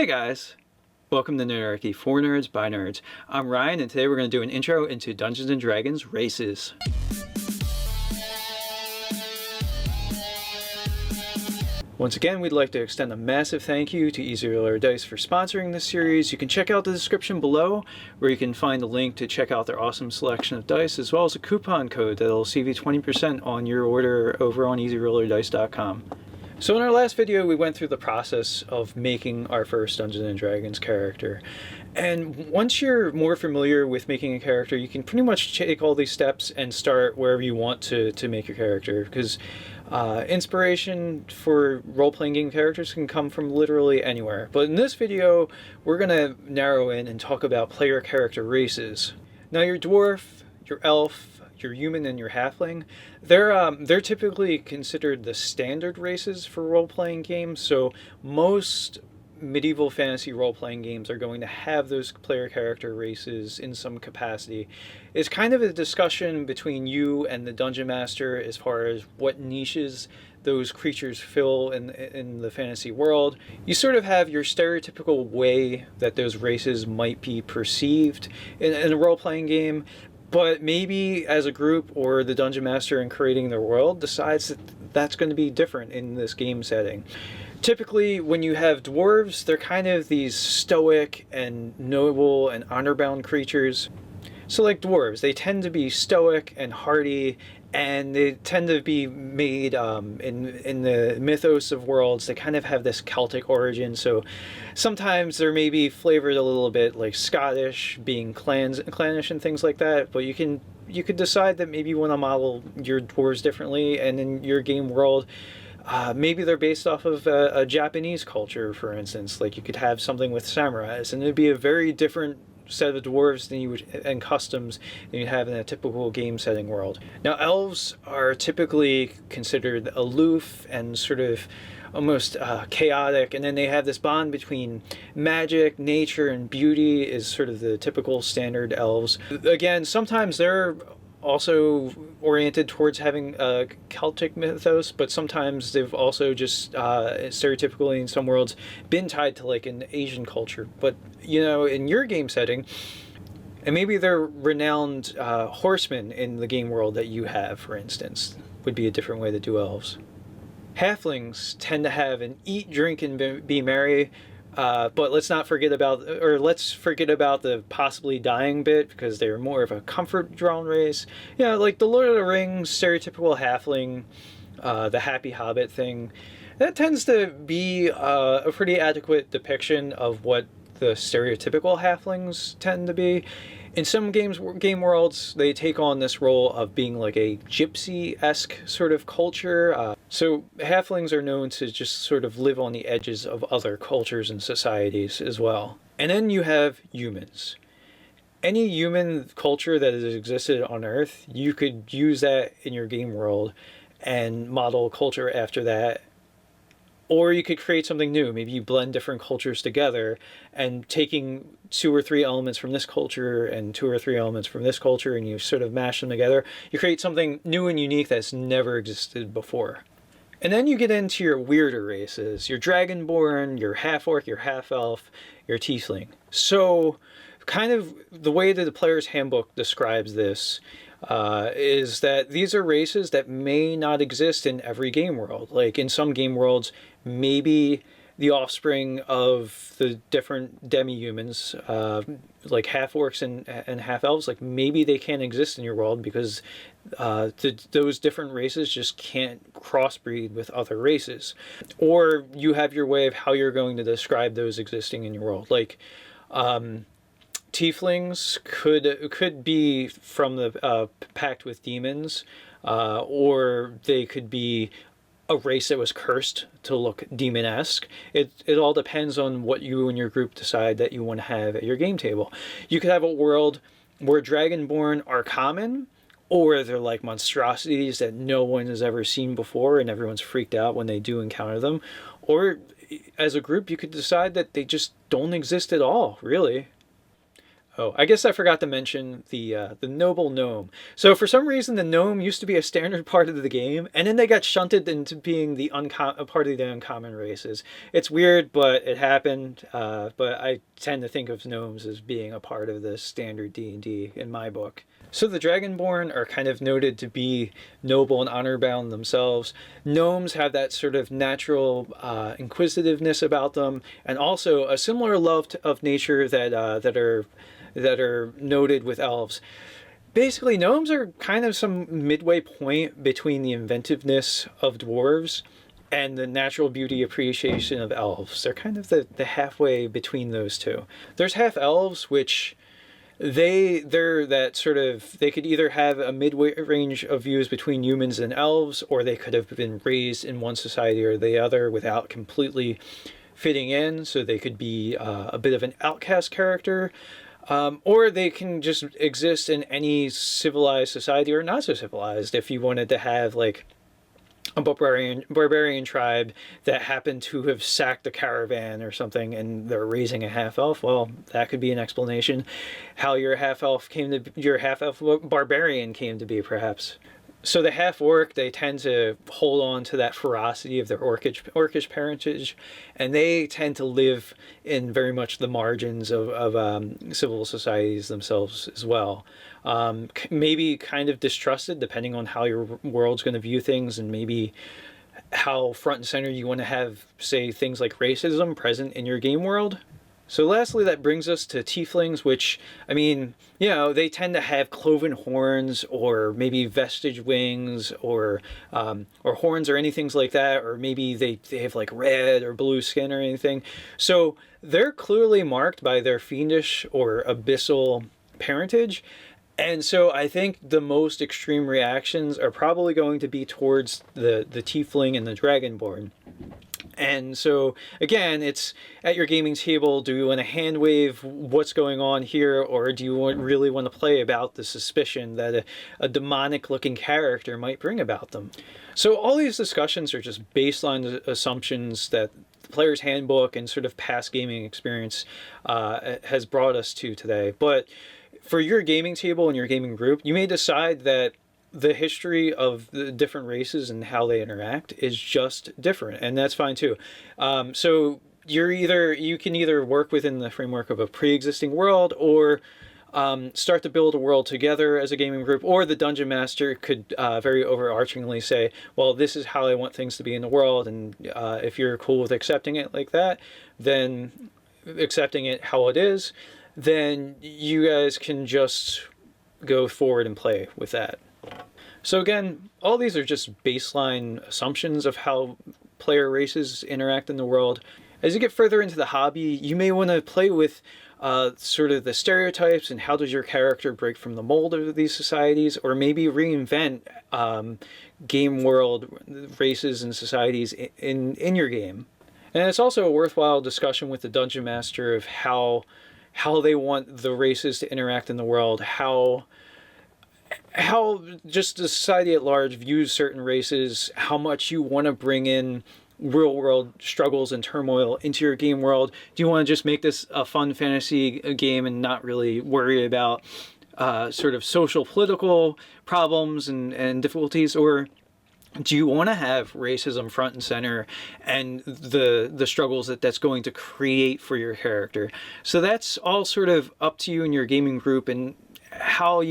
Hey guys! Welcome to Nerdarchy, for nerds, by nerds. I'm Ryan, and today we're going to do an intro into Dungeons & Dragons races. Once again, we'd like to extend a massive thank you to Easy Roller Dice for sponsoring this series. You can check out the description below, where you can find a link to check out their awesome selection of dice, as well as a coupon code that'll save you 20% on your order over on easyrollerdice.com. So in our last video, we went through the process of making our first Dungeons & Dragons character. And once you're more familiar with making a character, you can pretty much take all these steps and start wherever you want to make your character. Because inspiration for role-playing game characters can come from literally anywhere. But in this video, we're going to narrow in and talk about player character races. Now your dwarf, your elf, your human, and your halfling, they're typically considered the standard races for role-playing games. So most medieval fantasy role-playing games are going to have those player character races in some capacity. It's kind of a discussion between you and the dungeon master as far as what niches those creatures fill in the fantasy world. You sort of have your stereotypical way that those races might be perceived in a role-playing game. But maybe as a group or the dungeon master in creating the world decides that that's going to be different in this game setting. Typically, when you have dwarves, they're kind of these stoic and noble and honor-bound creatures. So like dwarves, they tend to be stoic and hardy, and they tend to be made in the mythos of worlds. They kind of have this Celtic origin, so sometimes they're maybe flavored a little bit like Scottish, being clannish and things like that. But you could decide that maybe you want to model your dwarves differently, and in your game world, maybe they're based off of a Japanese culture, for instance. Like you could have something with samurais, and it'd be a very different set of dwarves than you would, and customs than you have in a typical game setting world. Now elves are typically considered aloof and sort of almost chaotic, and then they have this bond between magic, nature, and beauty is sort of the typical standard elves. Again, sometimes they're also oriented towards having a Celtic mythos, but sometimes they've also just stereotypically in some worlds been tied to like an Asian culture. But you know, in your game setting, and maybe they're renowned horsemen in the game world that you have, for instance, would be a different way to do elves. Halflings tend to have an eat, drink, and be merry. But let's forget about the possibly dying bit, because they're more of a comfort drawn race. Yeah, like the Lord of the Rings stereotypical halfling, the happy hobbit thing. That tends to be a pretty adequate depiction of what the stereotypical halflings tend to be. In some game worlds, they take on this role of being like a gypsy-esque sort of culture. So halflings are known to just sort of live on the edges of other cultures and societies as well. And then you have humans. Any human culture that has existed on Earth, you could use that in your game world and model culture after that. Or you could create something new. Maybe you blend different cultures together, and taking 2 or 3 elements from this culture and 2 or 3 elements from this culture, and you sort of mash them together. You create something new and unique that's never existed before. And then you get into your weirder races, your dragonborn, your half-orc, your half-elf, your tiefling. So kind of the way that the player's handbook describes this is that these are races that may not exist in every game world. Like in some game worlds, maybe the offspring of the different demi-humans, like half-orcs and half-elves, like maybe they can't exist in your world because those different races just can't crossbreed with other races. Or you have your way of how you're going to describe those existing in your world. Like tieflings could be from the pact with demons, or they could be a race that was cursed to look demon-esque. It all depends on what you and your group decide that you want to have at your game table. You could have a world where dragonborn are common, or they're like monstrosities that no one has ever seen before and everyone's freaked out when they do encounter them. Or as a group, you could decide that they just don't exist at all, really. Oh, I guess I forgot to mention the noble gnome. So for some reason, the gnome used to be a standard part of the game, and then they got shunted into being the a part of the uncommon races. It's weird, but it happened. But I tend to think of gnomes as being a part of the standard D&D in my book. So the Dragonborn are kind of noted to be noble and honor bound themselves. Gnomes have that sort of natural inquisitiveness about them, and also a similar love of nature that are noted with elves. Basically, gnomes are kind of some midway point between the inventiveness of dwarves and the natural beauty appreciation of elves. They're kind of the halfway between those two. There's half elves, which they're that sort of, they could either have a midway range of views between humans and elves, or they could have been raised in one society or the other without completely fitting in, so they could be a bit of an outcast character. Or they can just exist in any civilized society or not so civilized. If you wanted to have like a barbarian tribe that happened to have sacked a caravan or something and they're raising a half elf, well, that could be an explanation how your half elf barbarian came to be, perhaps. So the half-orc, they tend to hold on to that ferocity of their orcish parentage, and they tend to live in very much the margins of civil societies themselves as well. Maybe kind of distrusted, depending on how your world's going to view things, and maybe how front and center you want to have, say, things like racism present in your game world. So lastly, that brings us to tieflings, which, I mean, you know, they tend to have cloven horns or maybe vestige wings or horns or anything like that, or maybe they have like red or blue skin or anything. So they're clearly marked by their fiendish or abyssal parentage. And so I think the most extreme reactions are probably going to be towards the tiefling and the dragonborn. And so, again, it's at your gaming table, do you want to hand wave what's going on here, or do you really want to play about the suspicion that a demonic-looking character might bring about them? So all these discussions are just baseline assumptions that the player's handbook and sort of past gaming experience has brought us to today. But for your gaming table and your gaming group, you may decide that the history of the different races and how they interact is just different, and that's fine too. So you can either work within the framework of a pre-existing world, or start to build a world together as a gaming group, or the dungeon master could very overarchingly say, well, this is how I want things to be in the world, and if you're cool with accepting it like that, then accepting it how it is, then you guys can just go forward and play with that. So again, all these are just baseline assumptions of how player races interact in the world. As you get further into the hobby, you may want to play with sort of the stereotypes and how does your character break from the mold of these societies, or maybe reinvent game world races and societies in your game. And it's also a worthwhile discussion with the dungeon master of how they want the races to interact in the world, how just the society at large views certain races, how much you want to bring in real world struggles and turmoil into your game world. Do you want to just make this a fun fantasy game and not really worry about sort of social political problems and difficulties, or do you want to have racism front and center and the struggles that's going to create for your character? So that's all sort of up to you and your gaming group, and how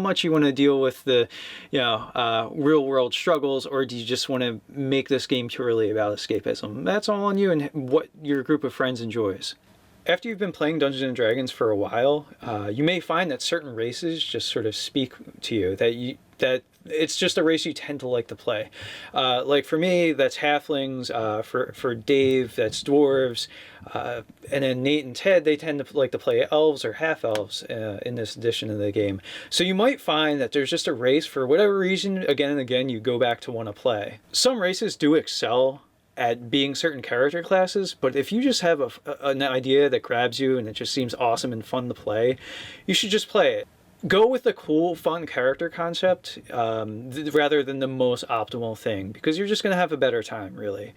much you want to deal with the real world struggles, or do you just want to make this game purely about escapism? That's all on you and what your group of friends enjoys. After you've been playing Dungeons and Dragons for a while, you may find that certain races just sort of speak to you, that it's just a race you tend to like to play. Like for me, that's halflings. For Dave, that's dwarves. And then Nate and Ted, they tend to like to play elves or half-elves in this edition of the game. So you might find that there's just a race, for whatever reason, again and again, you go back to want to play. Some races do excel at being certain character classes, but if you just have an idea that grabs you and it just seems awesome and fun to play, you should just play it. Go with the cool, fun character concept rather than the most optimal thing, because you're just going to have a better time, really.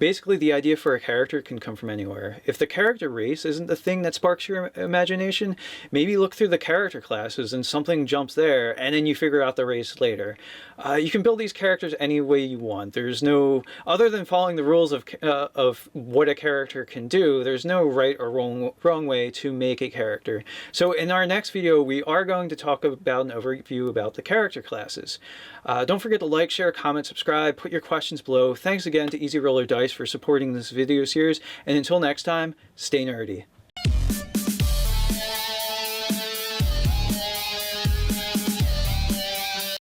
Basically, the idea for a character can come from anywhere. If the character race isn't the thing that sparks your imagination, maybe look through the character classes and something jumps there, and then you figure out the race later. You can build these characters any way you want. There's no, other than following the rules of what a character can do, there's no right or wrong way to make a character. So in our next video, we are going to talk about an overview about the character classes. Don't forget to like, share, comment, subscribe, put your questions below. Thanks again to Easy Roller Dice for supporting this video series, and until next time, stay nerdy.